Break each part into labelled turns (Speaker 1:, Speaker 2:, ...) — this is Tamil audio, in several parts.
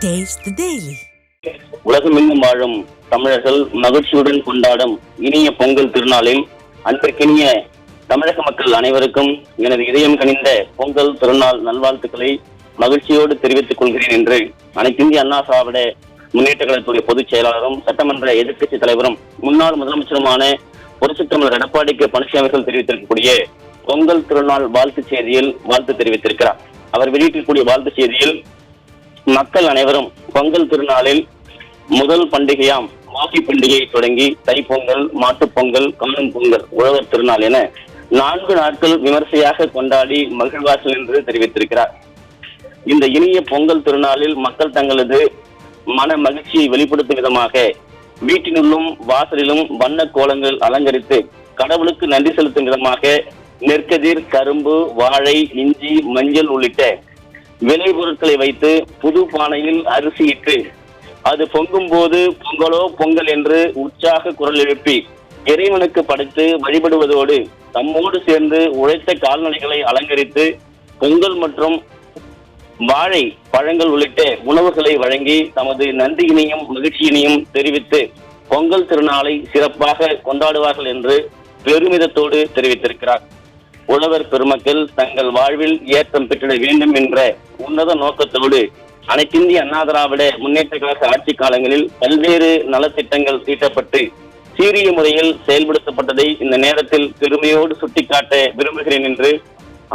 Speaker 1: Taste the Daily.
Speaker 2: உலகமெங்கும் வாழும் தமிழர்கள் மகிழ்ச்சியுடன் கொண்டாடும் இனிய பொங்கல் திருநாளில் அன்பிற்கினிய தமிழக மக்கள் அனைவருக்கும் எனது இதயம் கனிந்த பொங்கல் திருநாள் நல்வாழ்த்துக்களை மகிழ்ச்சியோடு தெரிவித்துக் கொள்கிறேன் என்று அனைத்திந்திய அண்ணா திராவிட முன்னேற்ற கழகத்துடைய பொதுச் செயலாளரும் சட்டமன்ற எதிர்க்கட்சி தலைவரும் முன்னாள் முதலமைச்சருமான புரட்சித் தலைவர் எடப்பாடி கே பழனிசாமி அவர்கள் தெரிவித்திருக்கக்கூடிய பொங்கல் திருநாள் வாழ்த்து செய்தியில் வாழ்த்து தெரிவித்திருக்கிறார். அவர் வெளியிட்டிருக்கக்கூடிய வாழ்த்து செய்தியில் மக்கள் அனைவரும் பொங்கல் திருநாளில் முதல் பண்டிகையாம் மாசி பண்டிகையை தொடங்கி தைப்பொங்கல், மாட்டுப்பொங்கல், காணும் பொங்கல், உழவர் திருநாள் என 4 நாட்கள் விமர்சையாக கொண்டாடி மகிழ்வார்கள் என்று தெரிவித்திருக்கிறார். இந்த இனிய பொங்கல் திருநாளில் மக்கள் தங்களது மன மகிழ்ச்சியை வெளிப்படுத்தும் விதமாக வீட்டினுள்ளும் வாசலிலும் வண்ண கோலங்கள் அலங்கரித்து கடவுளுக்கு நன்றி செலுத்தும் விதமாக நெற்கதிர், கரும்பு, வாழை, இஞ்சி, மஞ்சள் உள்ளிட்ட விளை பொருட்களை வைத்து புது பானையில் அரிசியிட்டு அது பொங்கும் போது பொங்கலோ பொங்கல் என்று உற்சாக குரல் எழுப்பி இறைவனுக்கு படைத்து வழிபடுவதோடு தம்மோடு சேர்ந்து உழைத்த கால்நடைகளை அலங்கரித்து பொங்கல் மற்றும் வாழை பழங்கள் உள்ளிட்ட உணவுகளை வழங்கி தமது நன்றியினையும் மகிழ்ச்சியினையும் தெரிவித்து பொங்கல் திருநாளை சிறப்பாக கொண்டாடுவார்கள் என்று பெருமிதத்தோடு தெரிவித்திருக்கிறார். உழவர் பெருமக்கள் தங்கள் வாழ்வில் ஏற்றம் பெற்றிட வேண்டும் என்ற உன்னத நோக்கத்தோடு அனைத்திந்திய அண்ணா திராவிட முன்னேற்ற கழக ஆட்சி காலங்களில் பல்வேறு நலத்திட்டங்கள் தீட்டப்பட்டு சீரிய முறையில் செயல்படுத்தப்பட்டதை இந்த நேரத்தில் பெருமையோடு சுட்டிக்காட்ட விரும்புகிறேன் என்று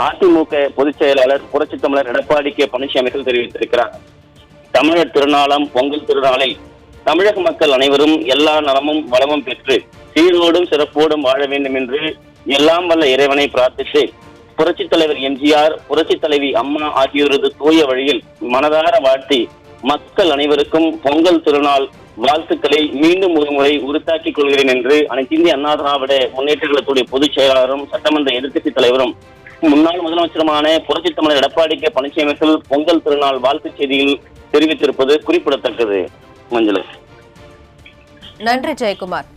Speaker 2: அதிமுக பொதுச் செயலாளர் புரட்சித் தமிழர் எடப்பாடி கே பழனிசாமி அவர்கள் தெரிவித்திருக்கிறார். தமிழர் திருநாளாம் பொங்கல் திருநாளை தமிழக மக்கள் அனைவரும் எல்லா நலமும் வளமும் பெற்று சீரோடும் சிறப்போடும் வாழ வேண்டும் என்று எல்லாம் வல்ல இறைவனை பிரார்த்தித்து புரட்சித் தலைவர் எம்ஜிஆர், புரட்சித் தலைவி அம்மா ஆகியோரது தூய வழியில் மனதார வாழ்த்தி மக்கள் அனைவருக்கும் பொங்கல் திருநாள் வாழ்த்துக்களை மீண்டும் ஒரு முறை உறுத்தாக்கிக் கொள்கிறேன் என்று அனைத்திந்திய அண்ணா திராவிட முன்னேற்ற கழகத்துடைய பொதுச் செயலாளரும் சட்டமன்ற எதிர்க்கட்சி தலைவரும் முன்னாள் முதலமைச்சருமான புரட்சித் தமிழர் எடப்பாடி கே பழனிசாமி அவர்கள் பொங்கல் திருநாள் வாழ்த்து செய்தியில் தெரிவித்திருப்பது குறிப்பிடத்தக்கது. மஞ்சள்.
Speaker 3: நன்றி ஜெயக்குமார்.